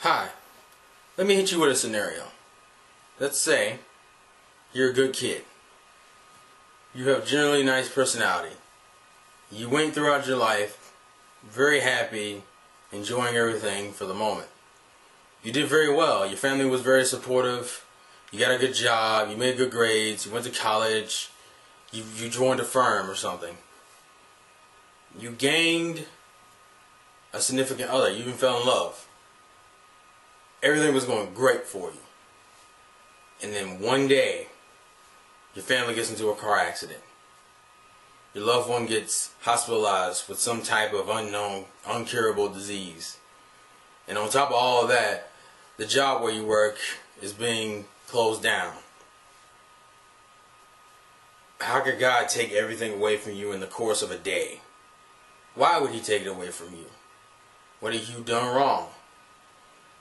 Hi, let me hit you with a scenario. Let's say you're a good kid. You have generally nice personality. You went throughout your life very happy, enjoying everything for the moment. You did very well. Your family was very supportive. You got a good job. You made good grades. You went to college. You joined a firm or something. You gained a significant other. You even fell in love. Everything was going great for you. And then one day, your family gets into a car accident. Your loved one gets hospitalized with some type of unknown, uncurable disease. And on top of all of that, the job where you work is being closed down. How could God take everything away from you in the course of a day? Why would He take it away from you? What have you done wrong?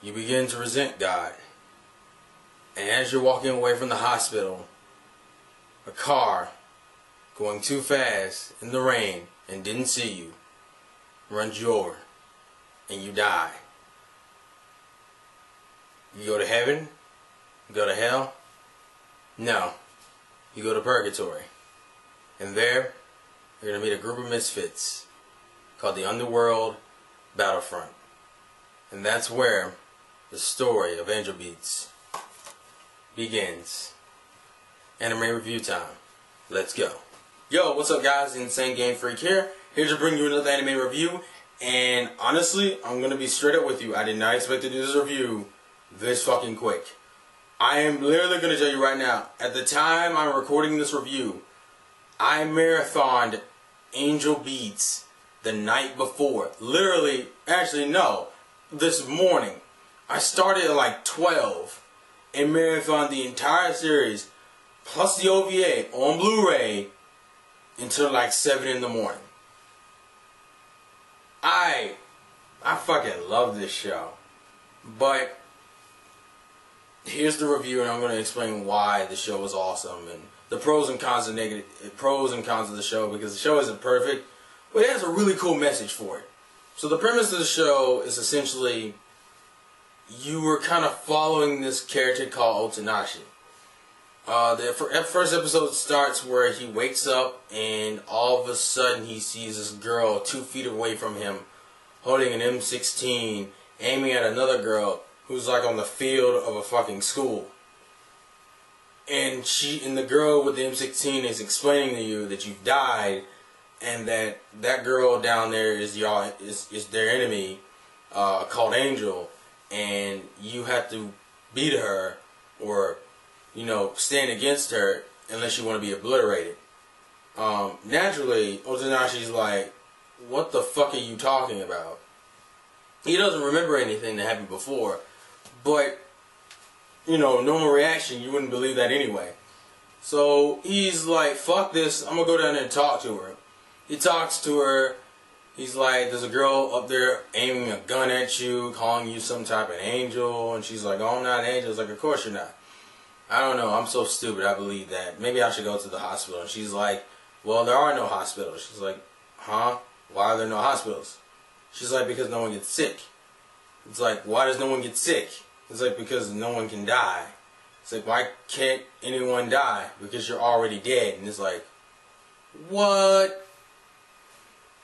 You begin to resent God. And as you're walking away from the hospital, a car going too fast in the rain and didn't see you runs you over and you die. You go to heaven? You go to hell? No. You go to purgatory. And there, you're going to meet a group of misfits called the Underworld Battlefront. And that's where the story of Angel Beats begins. Anime review time. Let's go. Yo, what's up guys? Insane Game Freak here to bring you another anime review. And honestly, I'm going to be straight up with you. I did not expect to do this review this fucking quick. I am literally going to tell you right now, at the time I'm recording this review, I marathoned Angel Beats the night before. Literally, actually no, this morning. I started at like 12 and marathoned the entire series plus the OVA on Blu-ray until like 7 in the morning. I fucking love this show. But here's the review, and I'm going to explain why the show is awesome and the pros and cons of the show, because the show isn't perfect, but it has a really cool message for it. So the premise of the show is essentially you were kind of following this character called Otonashi. The first episode starts where he wakes up and all of a sudden he sees this girl 2 feet away from him holding an M16 aiming at another girl who's like on the field of a fucking school. And the girl with the M16 is explaining to you that you've died and that girl down there is their enemy called Angel, and you have to beat her or stand against her unless you want to be obliterated. Naturally, Otonashi's like, what the fuck are you talking about? He doesn't remember anything that happened before, but normal reaction, you wouldn't believe that anyway. So he's like, fuck this, I'm gonna go down there and talk to her. He talks to her. He's like, there's a girl up there aiming a gun at you, calling you some type of angel, and she's like, oh, I'm not an angel. He's like, of course you're not. I don't know, I'm so stupid, I believe that. Maybe I should go to the hospital. And she's like, well, there are no hospitals. She's like, huh? Why are there no hospitals? She's like, because no one gets sick. It's like, why does no one get sick? It's like, because no one can die. It's like, why can't anyone die? Because you're already dead. And it's like, what?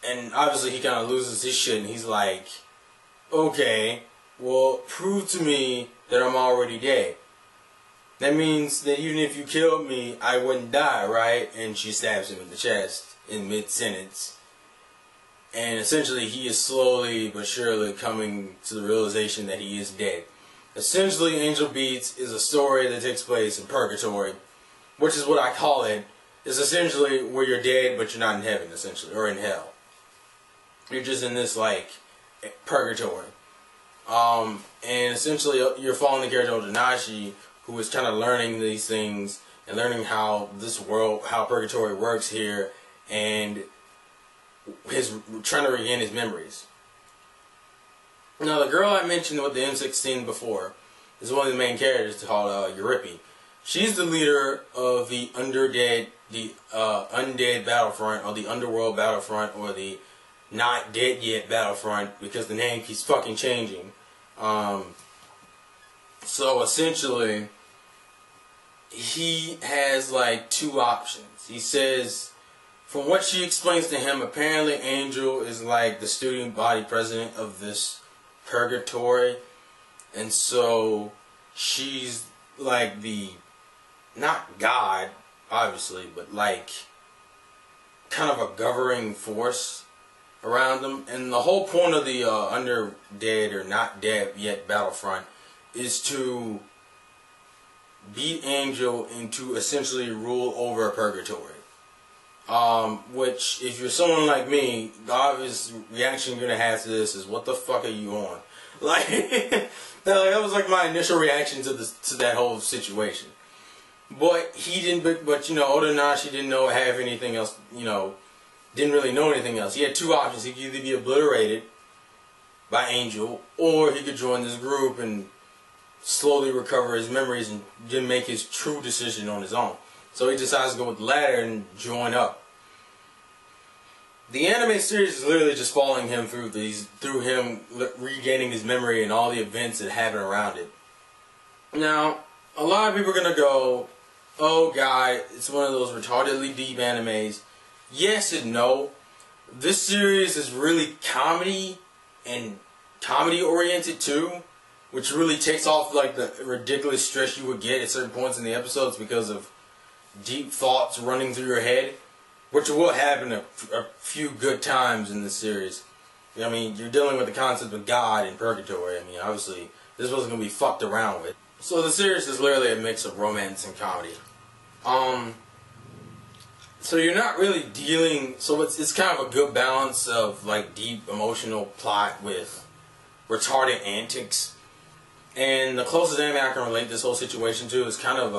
And obviously he kind of loses his shit and he's like, okay, well, prove to me that I'm already dead. That means that even if you killed me, I wouldn't die, right? And she stabs him in the chest in mid-sentence. And essentially he is slowly but surely coming to the realization that he is dead. Essentially, Angel Beats is a story that takes place in purgatory, which is what I call it. It's essentially where you're dead but you're not in heaven, essentially, or in hell. You're just in this, like, purgatory. And essentially you're following the character Otonashi, who is kind of learning these things and learning how this world, how purgatory works here, and trying to regain his memories. Now, the girl I mentioned with the M16 before is one of the main characters called Euripie. She's the leader of the undead battlefront, or the underworld battlefront, or the not dead yet battlefront, because the name keeps fucking changing. So essentially, he has like two options. He says, from what she explains to him, apparently Angel is like the student body president of this purgatory. And so she's like the, not God, obviously, but like kind of a governing force around them. And the whole point of the Under Dead or Not Dead Yet Battlefront is to beat Angel and to essentially rule over purgatory. Which, if you're someone like me, the obvious reaction you're gonna have to this is, what the fuck are you on? Like, that was like my initial reaction to that whole situation. But he didn't, but you know, Otonashi didn't have anything else, you know, didn't really know anything else. He had two options. He could either be obliterated by Angel, or he could join this group and slowly recover his memories and then make his true decision on his own. So he decides to go with the latter and join up. The anime series is literally just following him through him regaining his memory and all the events that happen around it. Now, a lot of people are gonna go, "Oh, God, it's one of those retardedly deep animes." Yes and no. This series is really comedy and comedy oriented too, which really takes off like the ridiculous stress you would get at certain points in the episodes because of deep thoughts running through your head, which will happen a few good times in this series. I mean, you're dealing with the concept of God in purgatory. I mean, obviously, this wasn't going to be fucked around with. So the series is literally a mix of romance and comedy. So you're not really dealing, so it's kind of a good balance of like deep emotional plot with retarded antics. And the closest anime I can relate this whole situation to is kind of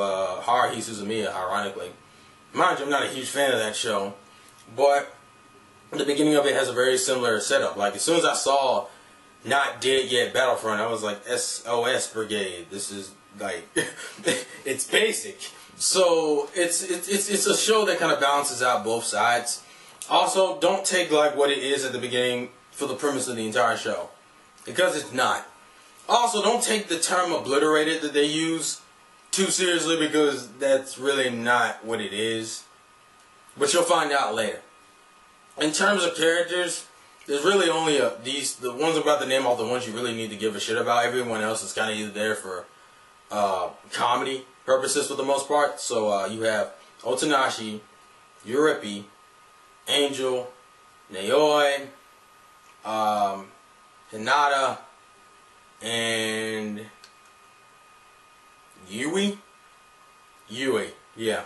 Haruhi Suzumiya, ironically. Mind you, I'm not a huge fan of that show, but the beginning of it has a very similar setup. Like, as soon as I saw Not Dead Yet Battlefront, I was like, SOS Brigade. This is like, it's basic. So it's a show that kind of balances out both sides. Also, don't take like what it is at the beginning for the premise of the entire show, because it's not. Also, don't take the term obliterated that they use too seriously, because that's really not what it is. But you'll find out later. In terms of characters, there's really only the ones I'm about to name off the ones you really need to give a shit about. Everyone else is kind of either there for comedy purposes for the most part. So you have Otonashi, Yurippy, Angel, Nayoi, Hinata, and Yui, yeah.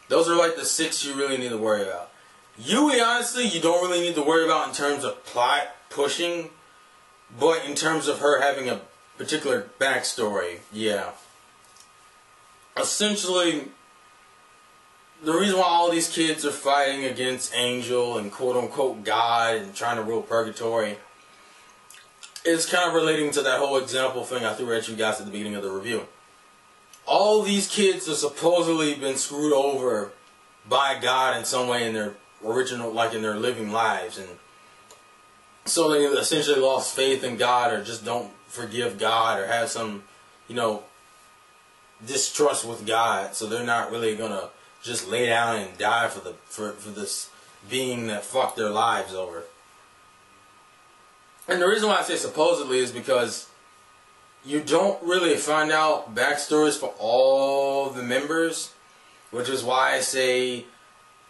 Those are like the 6 you really need to worry about. Yui, honestly, you don't really need to worry about in terms of plot pushing, but in terms of her having a particular backstory, yeah. Essentially, the reason why all these kids are fighting against Angel and quote-unquote God and trying to rule purgatory is kind of relating to that whole example thing I threw at you guys at the beginning of the review. All these kids have supposedly been screwed over by God in some way in their original, like in their living lives, and so they essentially lost faith in God, or just don't forgive God, or have some, you know, distrust with God. So they're not really gonna just lay down and die for this being that fucked their lives over. And the reason why I say supposedly is because you don't really find out backstories for all the members, which is why I say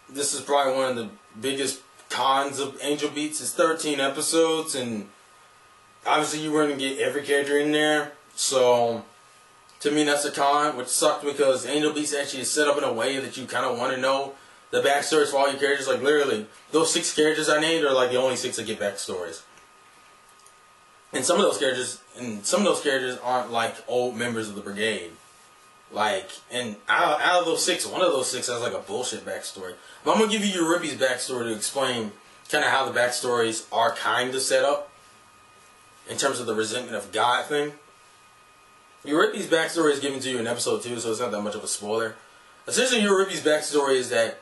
this is probably one of the biggest cons of Angel Beats. It's 13 episodes, and obviously you weren't going to get every character in there. So to me, that's a con, which sucked, because Angel Beats actually is set up in a way that you kind of want to know the backstories for all your characters. Like, literally, those 6 characters I named are like the only 6 that get backstories. And some of those characters aren't like old members of the brigade. Like, and out of those 6, one of those 6 has like a bullshit backstory. But I'm gonna give you Yurippy's backstory to explain kind of how the backstories are kind of set up in terms of the resentment of God thing. Yurippy's backstory is given to you in episode 2, so it's not that much of a spoiler. Essentially, Yurippy's backstory is that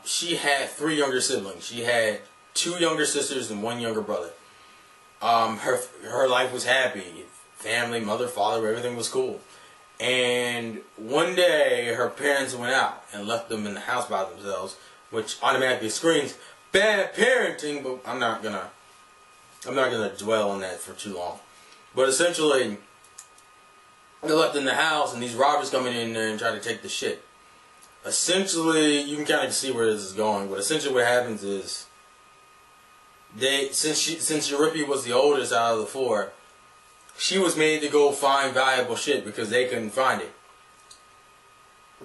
she had 3 younger siblings. She had 2 younger sisters and 1 younger brother. Her life was happy, family, mother, father, everything was cool. And one day, her parents went out and left them in the house by themselves, which automatically screams bad parenting. But I'm not gonna dwell on that for too long. But essentially, they're left in the house, and these robbers come in there and try to take the shit. Essentially, you can kind of see where this is going. But essentially, what happens is, since Euripia was the oldest out of the four, she was made to go find valuable shit because they couldn't find it.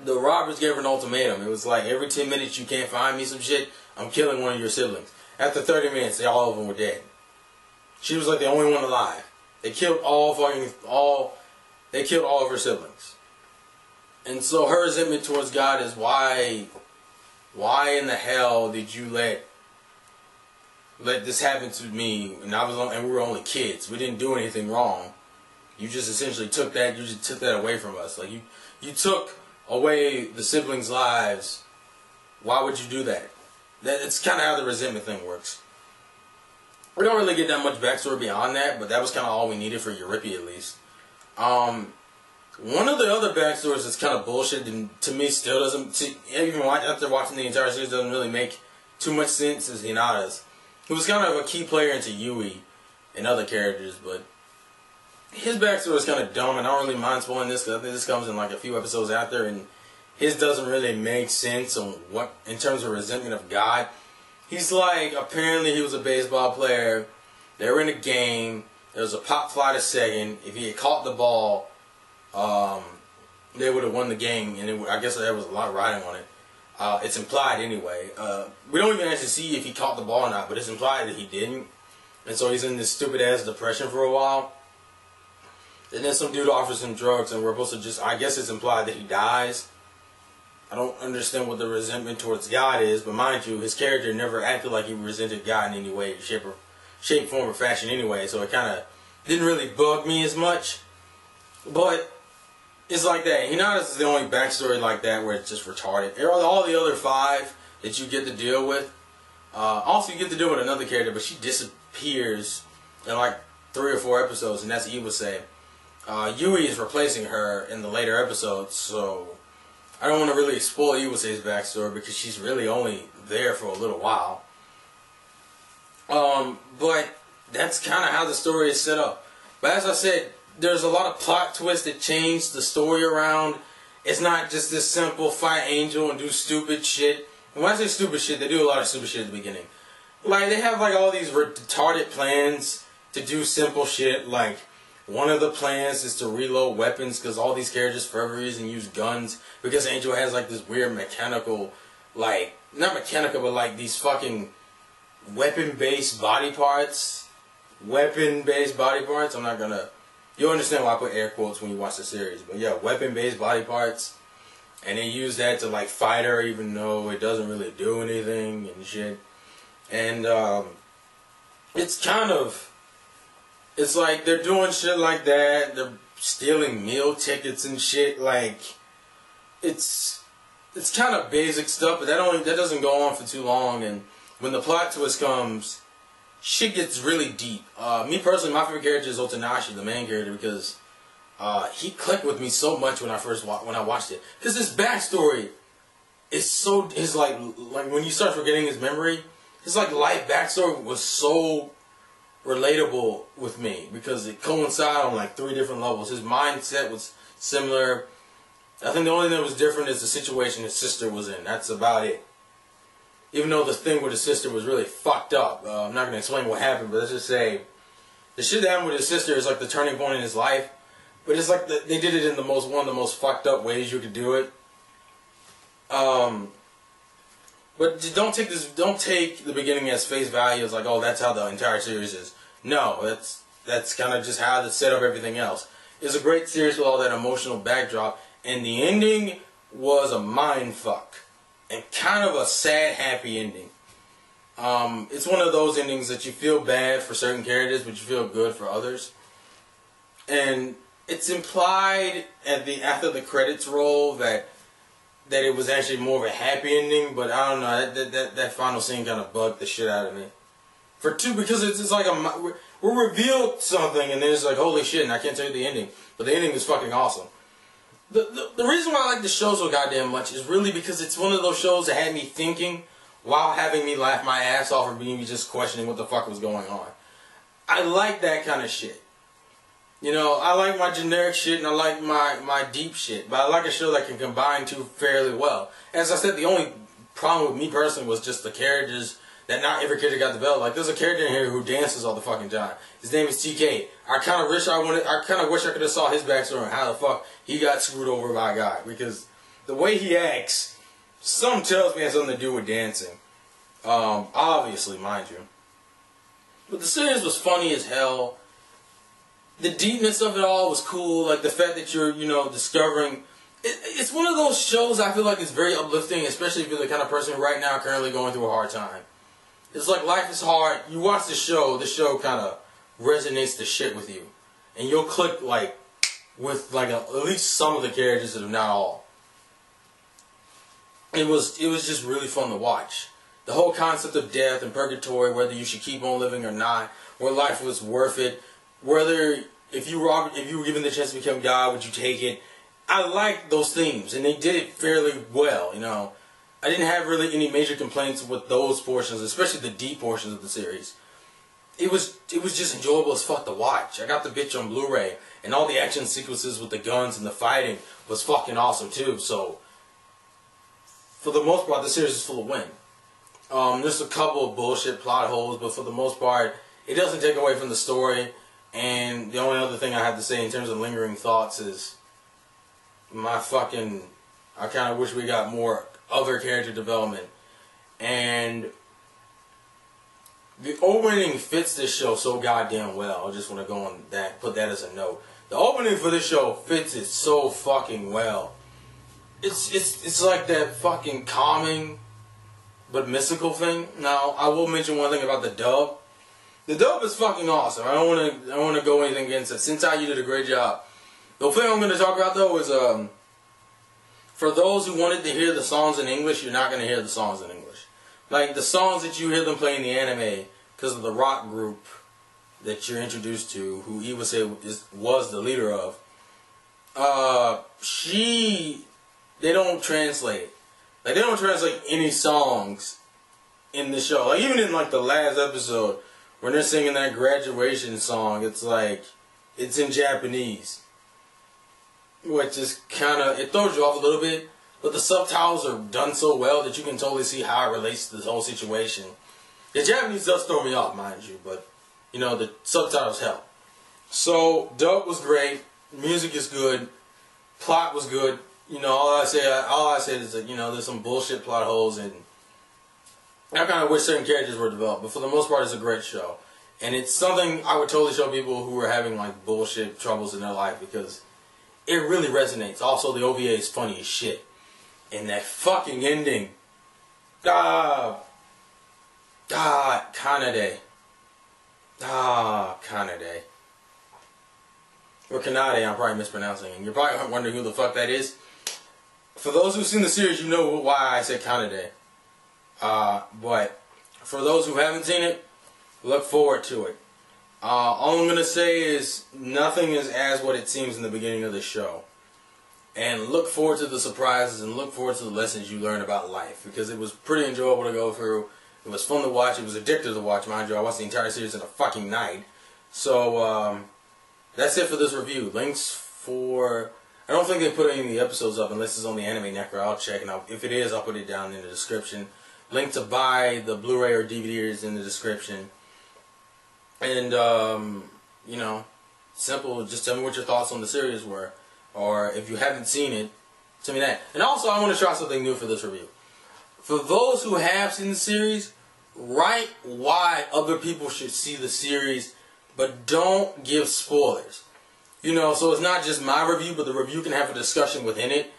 The robbers gave her an ultimatum. It was like, every 10 minutes you can't find me some shit, I'm killing one of your siblings. After 30 minutes, all of them were dead. She was like the only one alive. They killed all of her siblings. And so her resentment towards God is, why in the hell did you let this happen to me? And we were only kids. We didn't do anything wrong. You just essentially took that away from us. Like you took away the siblings' lives. Why would you do that? It's kind of how the resentment thing works. We don't really get that much backstory beyond that, but that was kind of all we needed for Euripia, at least. One of the other backstories that's kind of bullshit, and to me still doesn't, even after watching the entire series, doesn't really make too much sense, is Hinata's. He was kind of a key player into Yui and other characters, but his backstory is kind of dumb, and I don't really mind spoiling this, because I think this comes in like a few episodes after, and his doesn't really make sense on what, in terms of resentment of God. He's like, apparently he was a baseball player, they were in a game, there was a pop fly to second, if he had caught the ball, they would have won the game, and I guess there was a lot of riding on it. It's implied anyway. We don't even actually see if he caught the ball or not, but it's implied that he didn't. And so he's in this stupid ass depression for a while. And then some dude offers him drugs, and we're supposed to just, I guess it's implied that he dies. I don't understand what the resentment towards God is, but mind you, his character never acted like he resented God in any way, shape, form, or fashion anyway, so it kind of didn't really bug me as much. But it's like that. Hinata's the only backstory like that where it's just retarded. All the other five that you get to deal with, also you get to deal with another character, but she disappears in like 3 or 4 episodes, and that's Iwase. Yui is replacing her in the later episodes, so I don't want to really spoil Iwase's backstory because she's really only there for a little while. But that's kind of how the story is set up. But as I said, there's a lot of plot twists that change the story around. It's not just this simple fight Angel and do stupid shit. And when I say stupid shit, they do a lot of stupid shit at the beginning. Like, they have like all these retarded plans to do simple shit. Like, one of the plans is to reload weapons because all these characters for every reason use guns. Because Angel has like this weird mechanical, like, not mechanical, but like these fucking weapon-based body parts. Weapon-based body parts. I'm not gonna... You'll understand why I put air quotes when you watch the series. But yeah, weapon-based body parts. And they use that to like fight her even though it doesn't really do anything and shit. And it's kind of... It's like they're doing shit like that. They're stealing meal tickets and shit. Like, it's kind of basic stuff, but that doesn't go on for too long. And when the plot twist comes, shit gets really deep. Me personally, my favorite character is Otonashi, the main character, because he clicked with me so much when I watched it. Because his backstory is like when you start forgetting his memory, his like life backstory was so relatable with me because it coincided on like 3 different levels. His mindset was similar. I think the only thing that was different is the situation his sister was in. That's about it. Even though the thing with his sister was really fucked up. I'm not going to explain what happened, but let's just say the shit that happened with his sister is like the turning point in his life. But it's like they did it in one of the most fucked up ways you could do it. But don't take the beginning as face value as like, oh, that's how the entire series is. No, that's kind of just how they set up everything else. It's a great series with all that emotional backdrop, and the ending was a mind fuck. And kind of a sad, happy ending. It's one of those endings that you feel bad for certain characters, but you feel good for others. And it's implied after the credits roll that it was actually more of a happy ending, but I don't know. That final scene kind of bugged the shit out of me. Because it's like we're we're revealed something, and then it's like, holy shit, and I can't tell you the ending. But the ending is fucking awesome. The reason why I like this show so goddamn much is really because it's one of those shows that had me thinking while having me laugh my ass off or being just questioning what the fuck was going on. I like that kind of shit. You know, I like my generic shit and I like my deep shit. But I like a show that can combine two fairly well. As I said, the only problem with me personally was just the characters, that not every character got developed. Like, there's a character in here who dances all the fucking time. His name is TK. I kind of wish I could have saw his backstory and how the fuck he got screwed over by a guy. Because the way he acts, something tells me it has something to do with dancing. Obviously, mind you. But the series was funny as hell. The deepness of it all was cool. Like, the fact that you're, you know, discovering... It's one of those shows I feel like is very uplifting, especially if you're the kind of person right now currently going through a hard time. It's like life is hard. You watch the show kind of resonates the shit with you. And you'll click, like, with, like, at least some of the characters, if not all. It was just really fun to watch. The whole concept of death and purgatory, whether you should keep on living or not, whether life was worth it, whether if you were given the chance to become God, would you take it? I like those themes, and they did it fairly well, you know. I didn't have really any major complaints with those portions, especially the deep portions of the series. It was just enjoyable as fuck to watch. I got the bitch on Blu-ray, and all the action sequences with the guns and the fighting was fucking awesome too. So, for the most part, the series is full of win. There's a couple of bullshit plot holes, but for the most part, it doesn't take away from the story. And the only other thing I have to say in terms of lingering thoughts is I kind of wish we got more other character development. And the opening fits this show so goddamn well. I just want to go on that, put that as a note. The opening for this show fits it so fucking well. It's like that fucking calming but mystical thing. Now, I will mention one thing about the dub. The dub is fucking awesome. I don't want to go anything against it. Sentai, you did a great job. The thing I'm going to talk about though is for those who wanted to hear the songs in English, you're not going to hear the songs in English. Like the songs that you hear them play in the anime because of the rock group that you're introduced to, who he would say was the leader of. They don't translate. Like, they don't translate any songs in the show. Like, even in, like, the last episode, when they're singing that graduation song, it's like, it's in Japanese. Which is kind of, it throws you off a little bit. But the subtitles are done so well that you can totally see how it relates to this whole situation. The Japanese does throw me off, mind you, but, you know, the subtitles help. So, dub was great. Music is good. Plot was good. You know, all I said is that, you know, there's some bullshit plot holes, and I kind of wish certain characters were developed, but for the most part, it's a great show. And it's something I would totally show people who are having, like, bullshit troubles in their life, because it really resonates. Also, the OVA is funny as shit. And that fucking ending. Kanade. Kanade. Or Kanade, I'm probably mispronouncing it. You're probably wondering who the fuck that is. For those who've seen the series, you know why I said Kanade. But for those who haven't seen it, look forward to it. All I'm going to say is nothing is as what it seems in the beginning of the show. And look forward to the surprises and look forward to the lessons you learn about life. Because it was pretty enjoyable to go through. It was fun to watch. It was addictive to watch, mind you. I watched the entire series in a fucking night. So, that's it for this review. Links for... I don't think they put any of the episodes up unless it's on the Anime Necro. I'll check, and if it is, I'll put it down in the description. Link to buy the Blu-ray or DVD is in the description. And, you know, simple. Just tell me what your thoughts on the series were. Or if you haven't seen it, tell me that. And also, I want to try something new for this review. For those who have seen the series, write why other people should see the series, but don't give spoilers. You know, so it's not just my review, but the review can have a discussion within it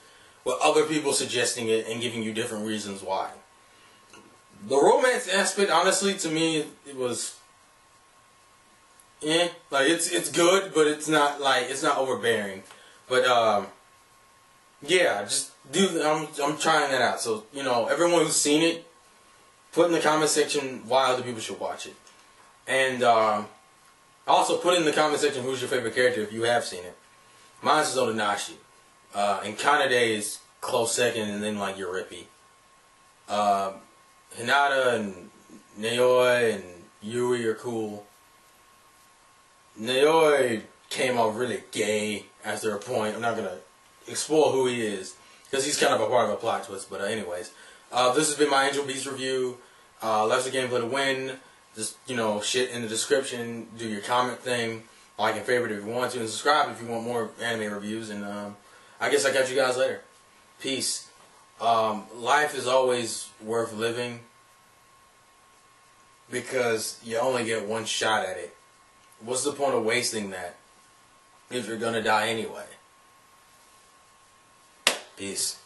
with other people suggesting it and giving you different reasons why. The romance aspect, honestly, to me, it was... like, it's good, but it's not, like, it's not overbearing. But, yeah, just I'm trying that out. So, you know, everyone who's seen it, put in the comment section why other people should watch it. And, Also, put in the comment section who's your favorite character if you have seen it. Mine's is Otonashi. And Kanade is close second, and then like Yurippy. Hinata and Naoi and Yui are cool. Naoi came off really gay after a point. I'm not gonna explore who he is because he's kind of a part of a plot twist. But anyways, this has been my Angel Beats review. Left the gameplay to win. Just, you know, shit in the description. Do your comment thing. Like and favorite if you want to, and subscribe if you want more anime reviews. And I guess I catch you guys later. Peace. Life is always worth living because you only get one shot at it. What's the point of wasting that if you're gonna die anyway? Peace.